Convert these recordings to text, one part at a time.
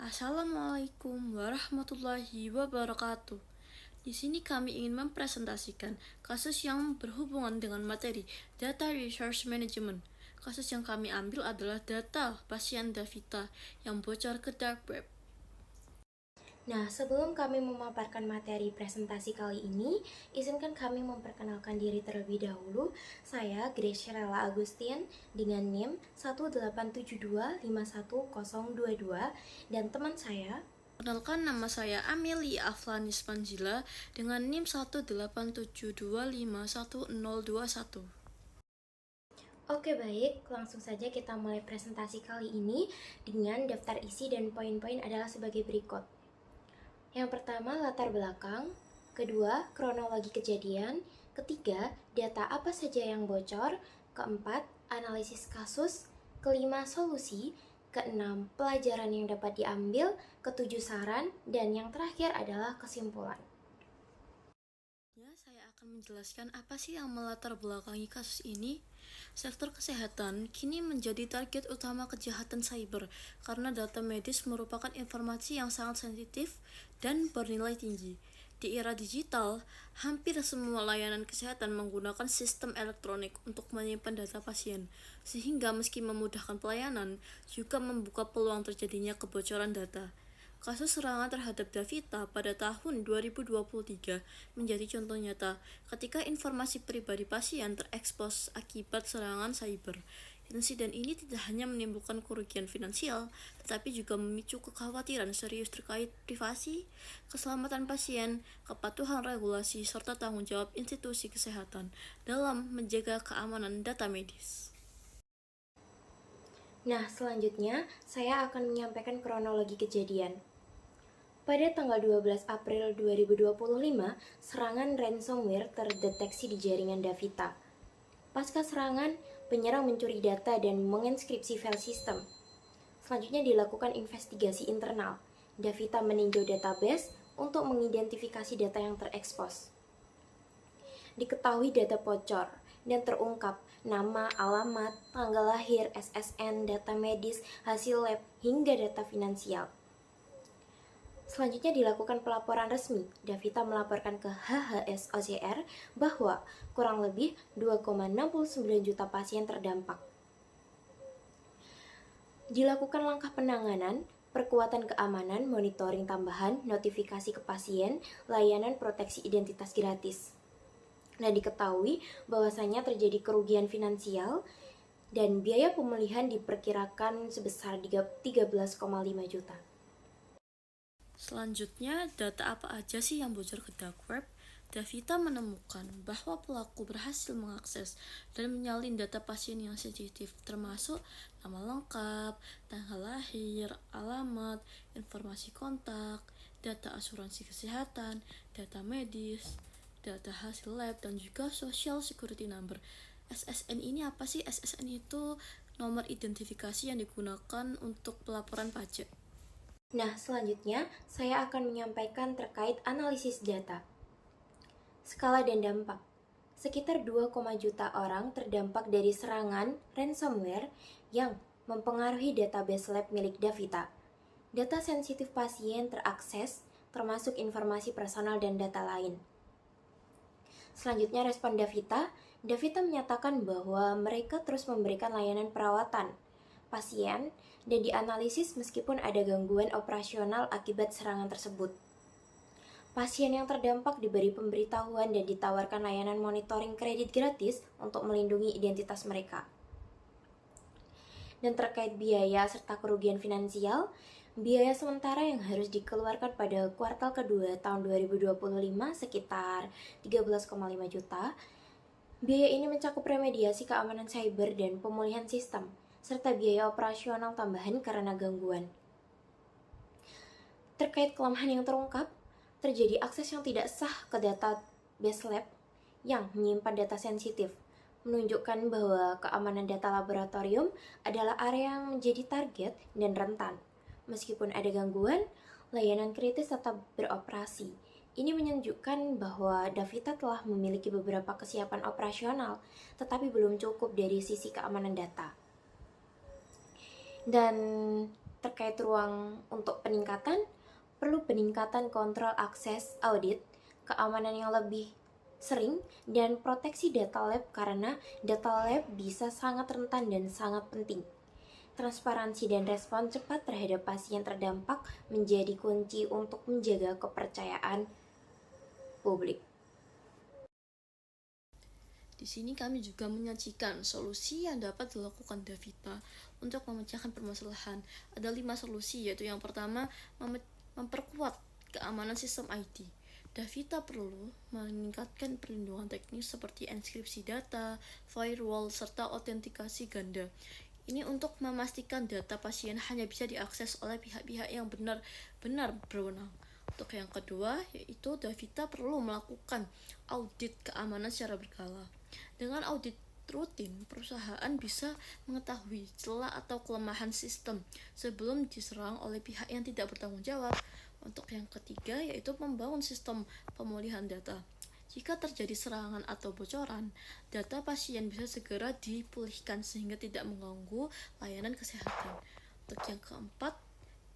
Assalamualaikum warahmatullahi wabarakatuh. Di sini kami ingin mempresentasikan kasus yang berhubungan dengan materi Data Resource Management. Kasus yang kami ambil adalah data pasien Davita yang bocor ke dark web. Nah, sebelum kami memaparkan materi presentasi kali ini, izinkan kami memperkenalkan diri terlebih dahulu. Saya Grace Sherella Agustin dengan NIM 187251022 dan teman saya. Perkenalkan, nama saya Amelia Aflanis Panjila dengan NIM 187251021. Oke baik, langsung saja kita mulai presentasi kali ini dengan daftar isi dan poin-poin adalah sebagai berikut. Yang pertama, latar belakang. Kedua, kronologi kejadian. Ketiga, data apa saja yang bocor. Keempat, analisis kasus. Kelima, solusi. Keenam, pelajaran yang dapat diambil. Ketujuh, saran. Dan yang terakhir adalah kesimpulan. Saya akan menjelaskan apa sih yang melatar belakangi kasus ini. Sektor kesehatan kini menjadi target utama kejahatan cyber karena data medis merupakan informasi yang sangat sensitif dan bernilai tinggi. Di era digital, hampir semua layanan kesehatan menggunakan sistem elektronik untuk menyimpan data pasien, sehingga meski memudahkan pelayanan, juga membuka peluang terjadinya kebocoran data. Kasus serangan terhadap Davita pada tahun 2023 menjadi contoh nyata ketika informasi pribadi pasien terekspos akibat serangan cyber. Insiden ini tidak hanya menimbulkan kerugian finansial, tetapi juga memicu kekhawatiran serius terkait privasi, keselamatan pasien, kepatuhan regulasi, serta tanggung jawab institusi kesehatan dalam menjaga keamanan data medis. Nah, selanjutnya saya akan menyampaikan kronologi kejadian. Pada tanggal 12 April 2025, serangan ransomware terdeteksi di jaringan Davita. Pasca serangan, penyerang mencuri data dan menginskripsi file sistem. Selanjutnya dilakukan investigasi internal. Davita meninjau database untuk mengidentifikasi data yang terekspos. Diketahui data bocor dan terungkap nama, alamat, tanggal lahir, SSN, data medis, hasil lab, hingga data finansial. Selanjutnya dilakukan pelaporan resmi. Davita melaporkan ke HHS OCR bahwa kurang lebih 2,69 juta pasien terdampak. Dilakukan langkah penanganan, perkuatan keamanan, monitoring tambahan, notifikasi ke pasien, layanan proteksi identitas gratis. Nah, diketahui bahwasanya terjadi kerugian finansial dan biaya pemulihan diperkirakan sebesar 13,5 juta. Selanjutnya, data apa aja sih yang bocor ke dark web? Davita menemukan bahwa pelaku berhasil mengakses dan menyalin data pasien yang sensitif, termasuk nama lengkap, tanggal lahir, alamat, informasi kontak, data asuransi kesehatan, data medis, data hasil lab, dan juga social security number. SSN ini apa sih? SSN itu nomor identifikasi yang digunakan untuk pelaporan pajak. Nah, selanjutnya saya akan menyampaikan terkait analisis data. Skala dan dampak. Sekitar 2, juta orang terdampak dari serangan ransomware yang mempengaruhi database lab milik Davita. Data sensitif pasien terakses, termasuk informasi personal dan data lain. Selanjutnya respon Davita. Davita menyatakan bahwa mereka terus memberikan layanan perawatan pasien dan dianalisis meskipun ada gangguan operasional akibat serangan tersebut. Pasien yang terdampak diberi pemberitahuan dan ditawarkan layanan monitoring kredit gratis untuk melindungi identitas mereka. Dan terkait biaya serta kerugian finansial, biaya sementara yang harus dikeluarkan pada kuartal kedua tahun 2025 sekitar 13,5 juta. Biaya ini mencakup remediasi keamanan cyber dan pemulihan sistem, serta biaya operasional tambahan karena gangguan. Terkait kelemahan yang terungkap, terjadi akses yang tidak sah ke database lab yang menyimpan data sensitif, menunjukkan bahwa keamanan data laboratorium adalah area yang menjadi target dan rentan. Meskipun ada gangguan, layanan kritis tetap beroperasi. Ini menunjukkan bahwa Davita telah memiliki beberapa kesiapan operasional, tetapi belum cukup dari sisi keamanan data. Dan Terkait ruang untuk peningkatan, perlu peningkatan kontrol akses audit, keamanan yang lebih sering, dan proteksi data lab karena data lab bisa sangat rentan dan sangat penting. Transparansi dan respon cepat terhadap pasien terdampak menjadi kunci untuk menjaga kepercayaan publik. Di sini kami juga menyajikan solusi yang dapat dilakukan Davita untuk memecahkan permasalahan. Ada 5 solusi, yaitu yang pertama, memperkuat keamanan sistem IT. Davita perlu meningkatkan perlindungan teknis seperti enkripsi data, firewall, serta autentikasi ganda. Ini untuk memastikan data pasien hanya bisa diakses oleh pihak-pihak yang benar-benar berwenang. Untuk yang kedua, yaitu Davita perlu melakukan audit keamanan secara berkala. Dengan audit rutin, perusahaan bisa mengetahui celah atau kelemahan sistem sebelum diserang oleh pihak yang tidak bertanggung jawab. Untuk yang ketiga, yaitu membangun sistem pemulihan data. Jika terjadi serangan atau bocoran, data pasien bisa segera dipulihkan sehingga tidak mengganggu layanan kesehatan. Untuk yang keempat,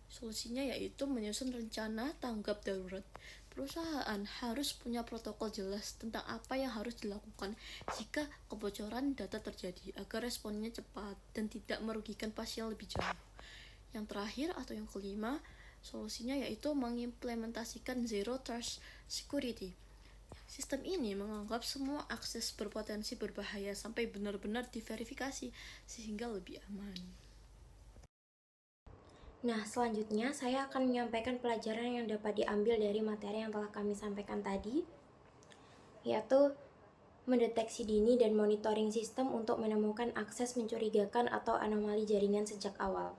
solusinya yaitu menyusun rencana tanggap darurat. Perusahaan harus punya protokol jelas tentang apa yang harus dilakukan jika kebocoran data terjadi agar responnya cepat dan tidak merugikan pasien lebih jauh. Yang terakhir atau yang kelima, solusinya yaitu mengimplementasikan Zero Trust Security. Sistem ini menganggap semua akses berpotensi berbahaya sampai benar-benar diverifikasi sehingga lebih aman. Nah, selanjutnya saya akan menyampaikan pelajaran yang dapat diambil dari materi yang telah kami sampaikan tadi, yaitu mendeteksi dini dan monitoring sistem untuk menemukan akses mencurigakan atau anomali jaringan sejak awal.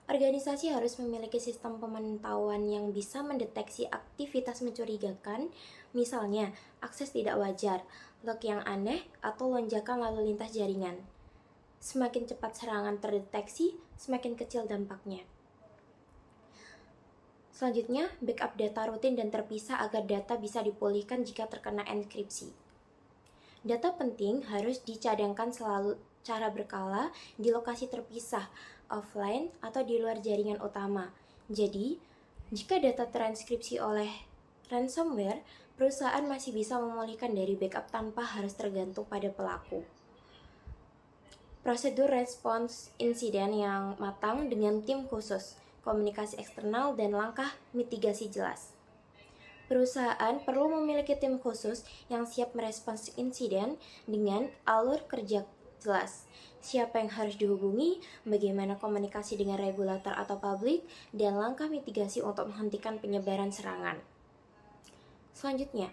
Organisasi harus memiliki sistem pemantauan yang bisa mendeteksi aktivitas mencurigakan, misalnya akses tidak wajar, log yang aneh, atau lonjakan lalu lintas jaringan. Semakin cepat serangan terdeteksi, semakin kecil dampaknya. Selanjutnya, backup data rutin dan terpisah agar data bisa dipulihkan jika terkena enkripsi. Data penting harus dicadangkan selalu secara berkala di lokasi terpisah, offline, atau di luar jaringan utama. Jadi, jika data transkripsi oleh ransomware, perusahaan masih bisa memulihkan dari backup tanpa harus tergantung pada pelaku. Prosedur respons insiden yang matang dengan tim khusus, komunikasi eksternal, dan langkah mitigasi jelas. Perusahaan perlu memiliki tim khusus yang siap merespons insiden dengan alur kerja jelas. Siapa yang harus dihubungi, bagaimana komunikasi dengan regulator atau publik, dan langkah mitigasi untuk menghentikan penyebaran serangan. Selanjutnya,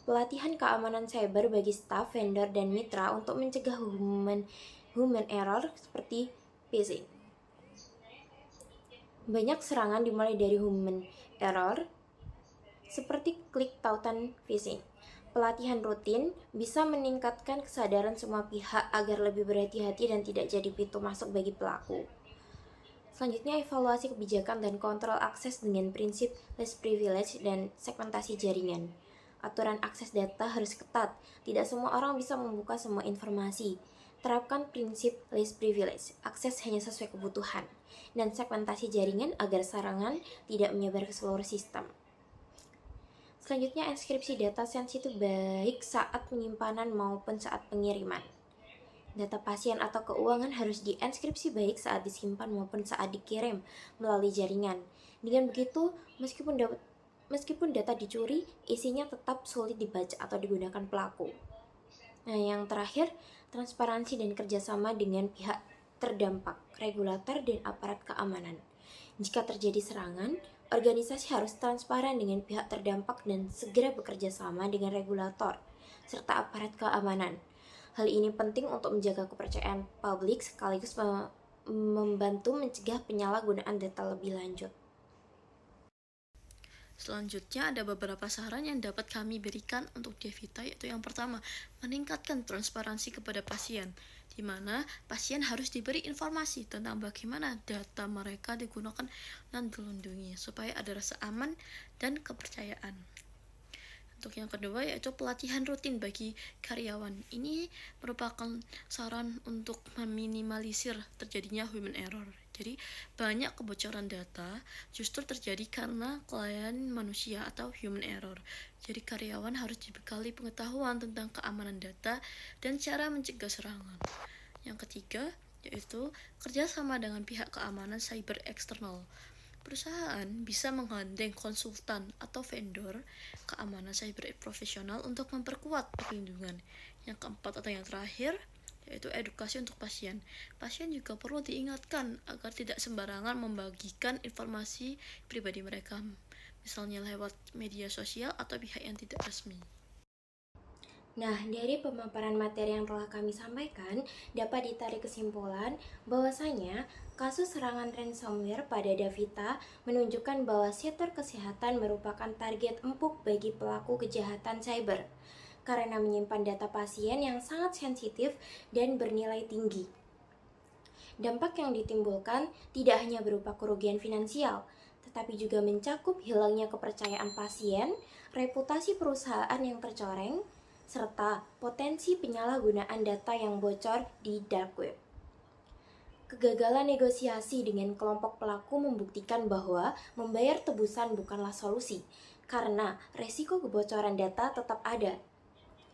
pelatihan keamanan cyber bagi staf, vendor, dan mitra untuk mencegah human error seperti phishing. Banyak serangan dimulai dari human error seperti klik tautan phishing. Pelatihan rutin bisa meningkatkan kesadaran semua pihak agar lebih berhati-hati dan tidak jadi pintu masuk bagi pelaku. Selanjutnya, evaluasi kebijakan dan kontrol akses dengan prinsip least privilege dan segmentasi jaringan. Aturan akses data harus ketat, tidak semua orang bisa membuka semua informasi. Terapkan prinsip least privilege, akses hanya sesuai kebutuhan, dan segmentasi jaringan agar serangan tidak menyebar ke seluruh sistem. Selanjutnya, enkripsi data sensitif baik saat penyimpanan maupun saat pengiriman. Data pasien atau keuangan harus dienkripsi baik saat disimpan maupun saat dikirim melalui jaringan. Dengan begitu, meskipun data dicuri, isinya tetap sulit dibaca atau digunakan pelaku. Nah, yang terakhir, transparansi dan kerjasama dengan pihak terdampak, regulator, dan aparat keamanan. Jika terjadi serangan, organisasi harus transparan dengan pihak terdampak dan segera bekerja sama dengan regulator serta aparat keamanan. Hal ini penting untuk menjaga kepercayaan publik sekaligus membantu mencegah penyalahgunaan data lebih lanjut. Selanjutnya ada beberapa saran yang dapat kami berikan untuk Davita, yaitu yang pertama, meningkatkan transparansi kepada pasien, di mana pasien harus diberi informasi tentang bagaimana data mereka digunakan dan dilindungi supaya ada rasa aman dan kepercayaan. Untuk yang kedua yaitu pelatihan rutin bagi karyawan. Ini merupakan saran untuk meminimalisir terjadinya human error. Jadi banyak kebocoran data justru terjadi karena kelalaian manusia atau human error. Jadi karyawan harus dibekali pengetahuan tentang keamanan data dan cara mencegah serangan. Yang ketiga yaitu kerjasama dengan pihak keamanan cyber eksternal. Perusahaan bisa menggandeng konsultan atau vendor keamanan cyber profesional untuk memperkuat perlindungan. Yang keempat atau yang terakhir yaitu edukasi untuk pasien. Pasien juga perlu diingatkan agar tidak sembarangan membagikan informasi pribadi mereka, misalnya lewat media sosial atau pihak yang tidak resmi. Nah, dari pemaparan materi yang telah kami sampaikan, dapat ditarik kesimpulan bahwasanya kasus serangan ransomware pada Davita menunjukkan bahwa sektor kesehatan merupakan target empuk bagi pelaku kejahatan cyber karena menyimpan data pasien yang sangat sensitif dan bernilai tinggi. Dampak yang ditimbulkan tidak hanya berupa kerugian finansial, tetapi juga mencakup hilangnya kepercayaan pasien, reputasi perusahaan yang tercoreng, serta potensi penyalahgunaan data yang bocor di dark web. Kegagalan negosiasi dengan kelompok pelaku membuktikan bahwa membayar tebusan bukanlah solusi, karena resiko kebocoran data tetap ada.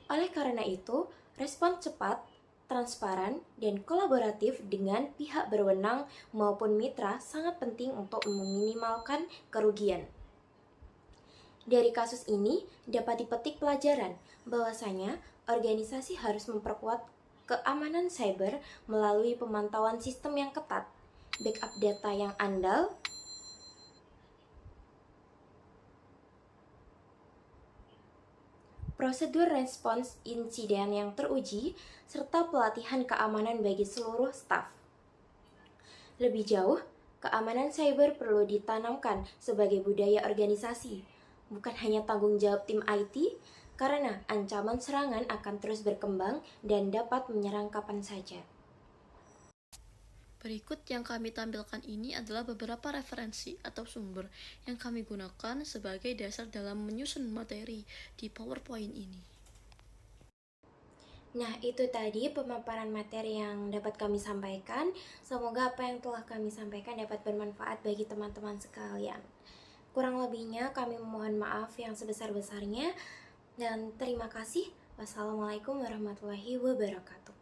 Oleh karena itu, respon cepat, transparan, dan kolaboratif dengan pihak berwenang maupun mitra sangat penting untuk meminimalkan kerugian. Dari kasus ini dapat dipetik pelajaran bahwasanya organisasi harus memperkuat keamanan cyber melalui pemantauan sistem yang ketat, backup data yang andal, prosedur respons insiden yang teruji, serta pelatihan keamanan bagi seluruh staf. Lebih jauh, keamanan cyber perlu ditanamkan sebagai budaya organisasi, bukan hanya tanggung jawab tim IT, karena ancaman serangan akan terus berkembang dan dapat menyerang kapan saja. Berikut yang kami tampilkan ini adalah beberapa referensi atau sumber yang kami gunakan sebagai dasar dalam menyusun materi di PowerPoint ini. Nah, itu tadi pemaparan materi yang dapat kami sampaikan. Semoga apa yang telah kami sampaikan dapat bermanfaat bagi teman-teman sekalian. Kurang lebihnya kami memohon maaf yang sebesar-besarnya dan terima kasih. Wassalamualaikum warahmatullahi wabarakatuh.